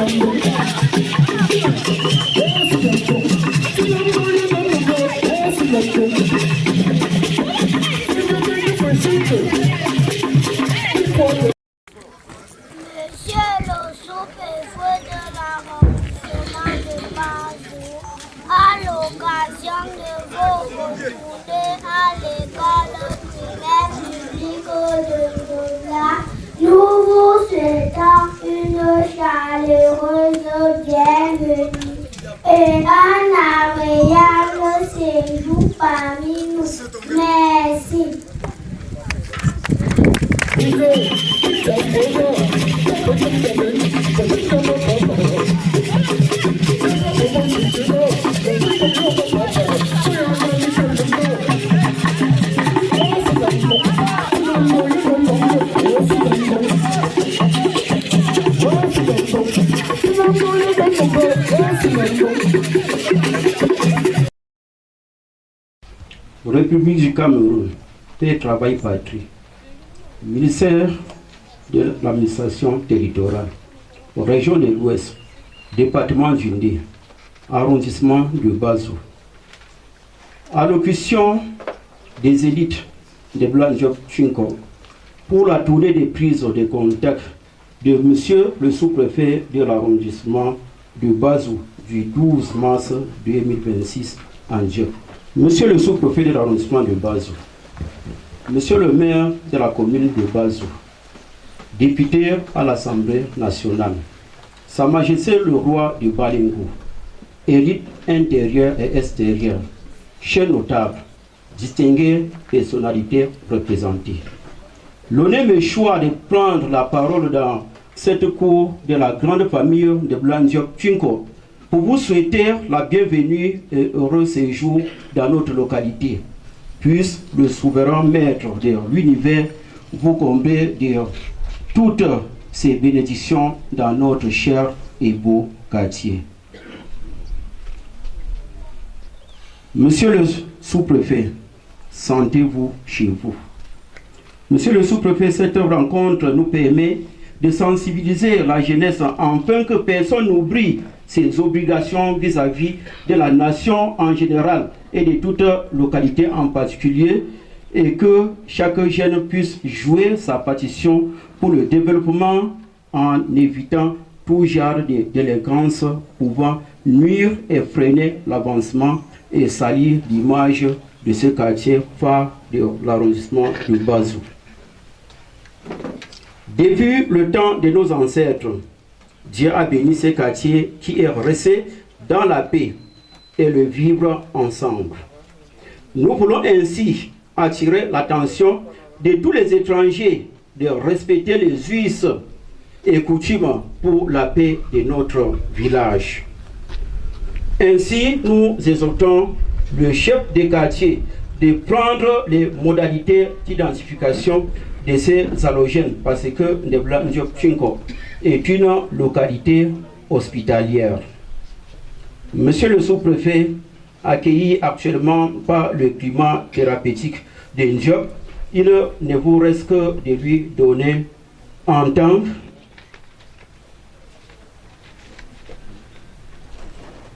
le sous-préfet de l'arrondissement de Bazou, à l'occasion de vos retournées à l'école primaire publique de Douala, nous vous souhaitons une chaleureuse bienvenue et un agréable séjour parmi nous. Merci. République du Cameroun, paix, travail, patrie. Ministère de l'administration territoriale, région de l'Ouest, département du Ndé, arrondissement de Bazou. Allocution des élites de Blaise Diop Chinko pour la tournée des prises de contact de Monsieur le sous-préfet de l'arrondissement de Bazou du 12 mars 2026 en Diop. Monsieur le sous-préfet de l'arrondissement de Bazou, Monsieur le maire de la commune de Bazou, député à l'Assemblée nationale, Sa Majesté le roi du Balingou, élite intérieure et extérieure, chers notables, distinguées personnalités représentées. L'honneur me choisit de prendre la parole dans cette cour de la grande famille de Blaise Diop Chinko pour vous souhaiter la bienvenue et heureux séjour dans notre localité. Puisse le souverain maître de l'univers vous combler de toutes ces bénédictions dans notre cher et beau quartier. Monsieur le sous-préfet, sentez-vous chez vous. Monsieur le sous-préfet, cette rencontre nous permet de sensibiliser la jeunesse afin que personne n'oublie ses obligations vis-à-vis de la nation en général et de toute localité en particulier, et que chaque jeune puisse jouer sa partition pour le développement en évitant tout genre de délinquance pouvant nuire et freiner l'avancement et salir l'image de ce quartier phare de l'arrondissement de Bazou. Depuis le temps de nos ancêtres, Dieu a béni ce quartier qui est resté dans la paix et le vivre ensemble. Nous voulons ainsi attirer l'attention de tous les étrangers de respecter les us et coutumes pour la paix de notre village. Ainsi, nous exhortons le chef de quartier de prendre les modalités d'identification de ces halogènes parce que Blaise Diop Chinko est une localité hospitalière. Monsieur le sous-préfet, accueilli actuellement par le climat thérapeutique de Ndiop, il ne vous reste que de lui donner en tant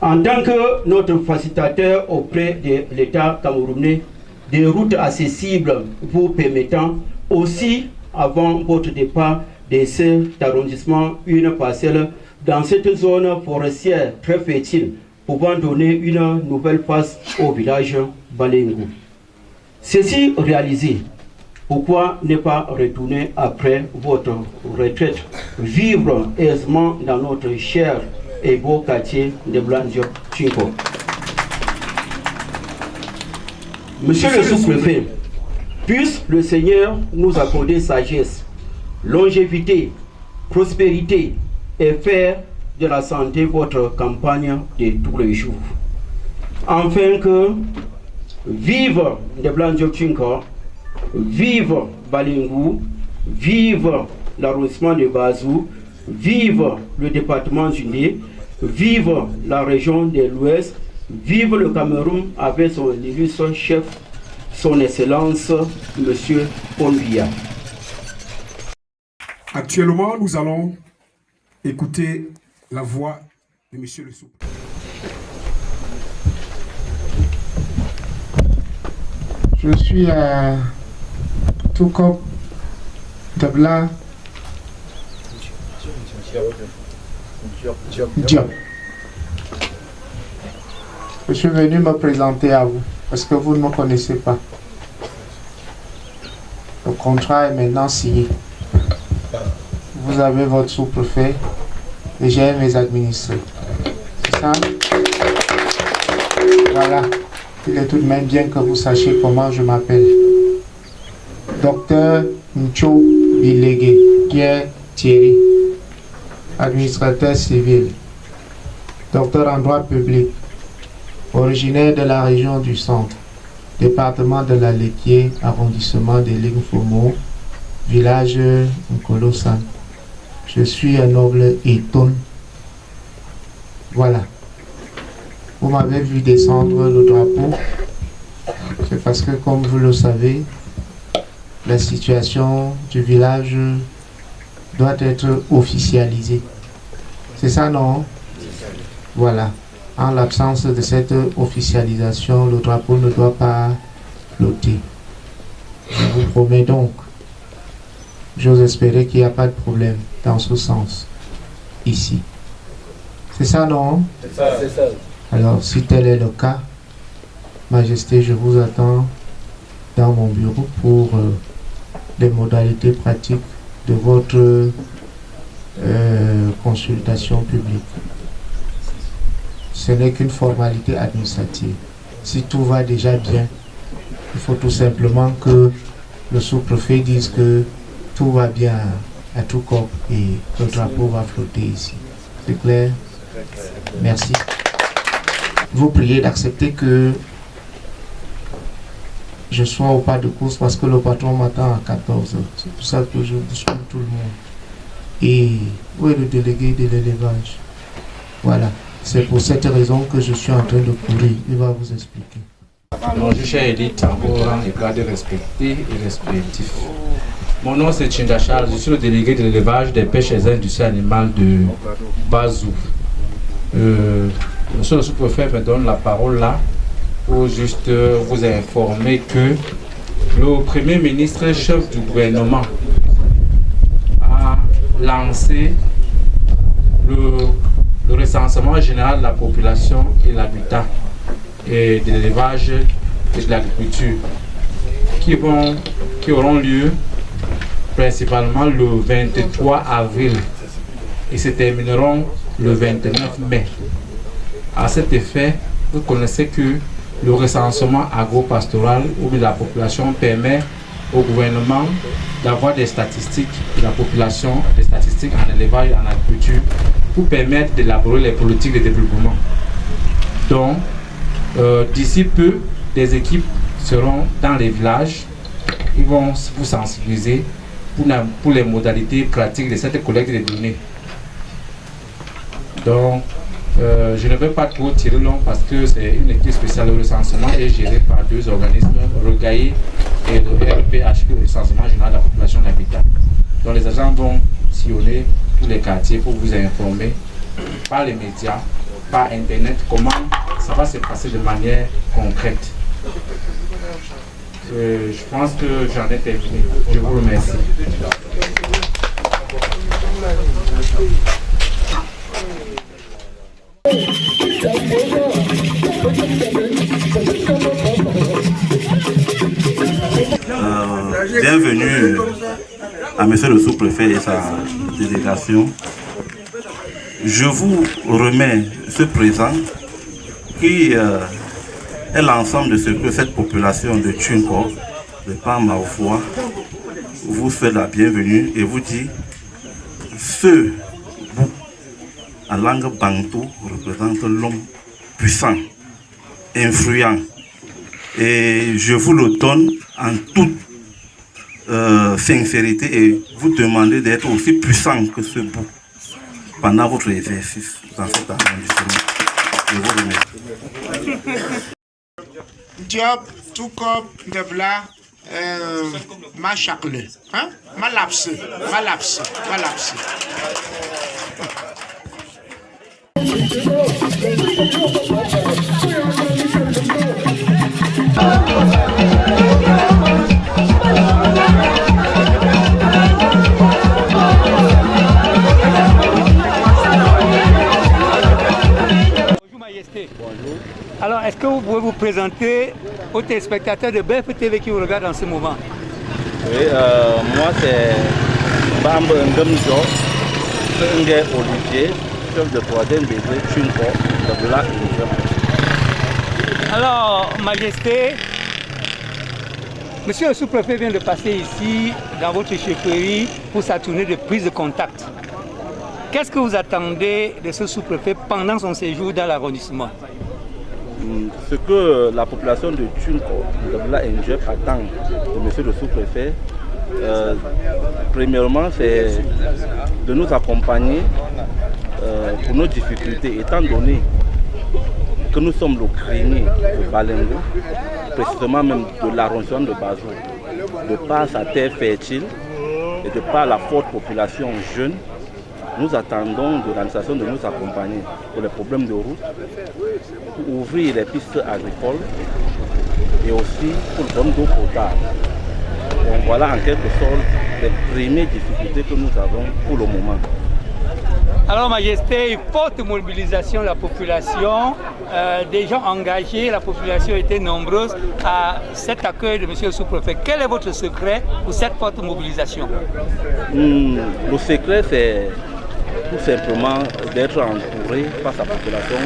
que notre facilitateur auprès de l'État camerounais des routes accessibles vous permettant aussi, avant votre départ de cet arrondissement, une parcelle dans cette zone forestière très fertile, pouvant donner une nouvelle face au village Balingou. Ceci réalisé, pourquoi ne pas retourner après votre retraite, vivre aisément dans notre cher et beau quartier de Blaise Diop Chinko. Monsieur le sous-préfet, puisse le Seigneur nous accorder sagesse, longévité, prospérité et faire de la santé votre campagne de tous les jours. Afin que vive de Blaise Diop Chinko, vive Balingou, vive l'arrondissement de Bazou, vive le département du Ndé, vive la région de l'Ouest, vive le Cameroun avec son illustre chef, son Excellence, M. Paul Biya. Actuellement, nous allons écouter la voix de Monsieur le sous-préfet. Je suis à Toukop Dabla Diop. Je suis venu me présenter à vous parce que vous ne me connaissez pas. Le contrat est maintenant signé. Vous avez votre sous-préfet et j'ai mes administrés. C'est ça? Voilà. Il est tout de même bien que vous sachiez comment je m'appelle. Docteur Ncho Bilégué, Pierre Thierry, administrateur civil, docteur en droit public, originaire de la région du Centre, département de la Léquier, arrondissement de Lingfomo, village Nkolosan. Je suis un noble Eton. Voilà. Vous m'avez vu descendre le drapeau. C'est parce que, comme vous le savez, la situation du village doit être officialisée. C'est ça, non? Voilà. En l'absence de cette officialisation, le drapeau ne doit pas flotter. Je vous promets donc, j'ose espérer qu'il n'y a pas de problème dans ce sens, ici. C'est ça, non? C'est ça, c'est ça. Alors, si tel est le cas, Majesté, je vous attends dans mon bureau pour les modalités pratiques de votre consultation publique. Ce n'est qu'une formalité administrative. Si tout va déjà bien, il faut tout simplement que le sous-préfet dise que tout va bien à Toukop et le drapeau va flotter ici. C'est clair? Merci. Vous priez d'accepter que je sois au pas de course parce que le patron m'attend à 14h. C'est pour ça que je bouscule tout le monde. Et où est le délégué de l'élevage? Voilà. C'est pour cette raison que je suis en train de courir. Il va vous expliquer. Bonjour, chère élite, en vos rangs et grades respectés et respectifs. Mon nom c'est Chinda Charles, je suis le délégué de l'élevage des pêches et industries animales de Bazou. Monsieur le sous-préfet me donne la parole là pour juste vous informer que le Premier ministre, chef du gouvernement, a lancé le recensement général de la population et l'habitat et de l'élevage et de l'agriculture qui auront lieu principalement le 23 avril et se termineront le 29 mai. À cet effet, vous connaissez que le recensement agro-pastoral ou de la population permet au gouvernement d'avoir des statistiques de la population, des statistiques en élevage et en agriculture pour permettre d'élaborer les politiques de développement. Donc, d'ici peu, des équipes seront dans les villages, ils vont vous sensibiliser pour les modalités pratiques de cette collecte de données. Donc, je ne vais pas trop tirer long parce que c'est une équipe spéciale. Le recensement est géré par deux organismes, REGAI et le RPH, le recensement général de la population d'habitat. Donc les agents vont sillonner tous les quartiers pour vous informer par les médias, par internet, comment ça va se passer de manière concrète. Je pense que j'en ai terminé. Je vous remercie. Bienvenue à Monsieur le sous-préfet et sa délégation. Je vous remets ce présent qui est l'ensemble de ce que cette population de Tchinko, de par ma voix, vous souhaite la bienvenue et vous dit ce bout en langue bantou représente l'homme puissant, influent. Et je vous le donne en toute sincérité et vous demandez d'être aussi puissant que ce bout pendant votre exercice dans cet arrondissement. Je vous remercie. Diop, Toukop, Debla, Machakle, hein? Malapse. Alors, est-ce que vous pouvez vous présenter aux téléspectateurs de BF TV qui vous regardent en ce moment? Oui, moi c'est Bambe Ngemjo, Olivier, chef de 3e degré Tchinko de Black. Alors, Majesté, Monsieur le sous-préfet vient de passer ici dans votre chefferie pour sa tournée de prise de contact. Qu'est-ce que vous attendez de ce sous-préfet pendant son séjour dans l'arrondissement? Ce que la population de Tchinko, de Bla Njep attend de monsieur le sous-préfet, premièrement, c'est de nous accompagner pour nos difficultés, étant donné que nous sommes le grenier de Balengo, précisément même de l'arrondissement de Bazou, de par sa terre fertile et de par la forte population jeune. Nous attendons de l'administration de nous accompagner pour les problèmes de route, pour ouvrir les pistes agricoles et aussi pour le problème d'eau potable. Donc voilà en quelque sorte les premières difficultés que nous avons pour le moment. Alors Majesté, une forte mobilisation de la population, des gens engagés, la population était nombreuse à cet accueil de M. le sous-préfet. Quel est votre secret pour cette forte mobilisation? Le secret c'est tout simplement d'être entouré par sa population.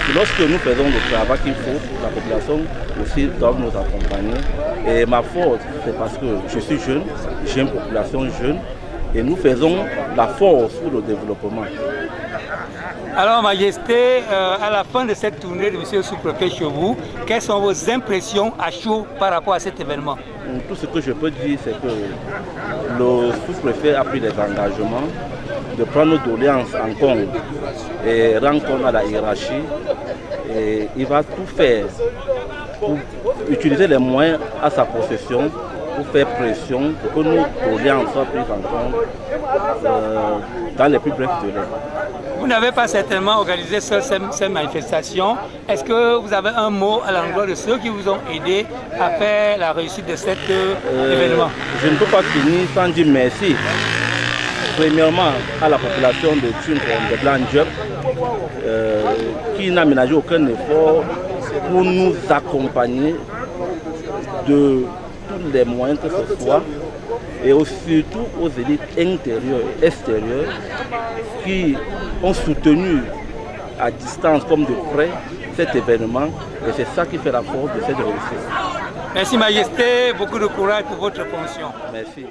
Et lorsque nous faisons le travail qu'il faut, la population aussi doit nous accompagner. Et ma force, c'est parce que je suis jeune, j'ai une population jeune, et nous faisons la force pour le développement. Alors Majesté, à la fin de cette tournée de M. le sous-préfet chez vous, quelles sont vos impressions à chaud par rapport à cet événement? Tout ce que je peux dire, c'est que le sous-préfet a pris des engagements de prendre nos doléances en compte et rendre compte à la hiérarchie. Et il va tout faire pour utiliser les moyens à sa possession pour faire pression pour que nos doléances soient prises en compte dans les plus brefs délais. Vous n'avez pas certainement organisé seul ces manifestations. Est-ce que vous avez un mot à l'endroit de ceux qui vous ont aidé à faire la réussite de cet événement? Je ne peux pas finir sans dire merci. Premièrement à la population de Tchinko, de Bla Njep, qui n'a ménagé aucun effort pour nous accompagner de tous les moyens que ce soit, et surtout aux élites intérieures et extérieures qui ont soutenu à distance comme de près cet événement, et c'est ça qui fait la force de cette réussite. Merci Majesté, beaucoup de courage pour votre fonction. Merci.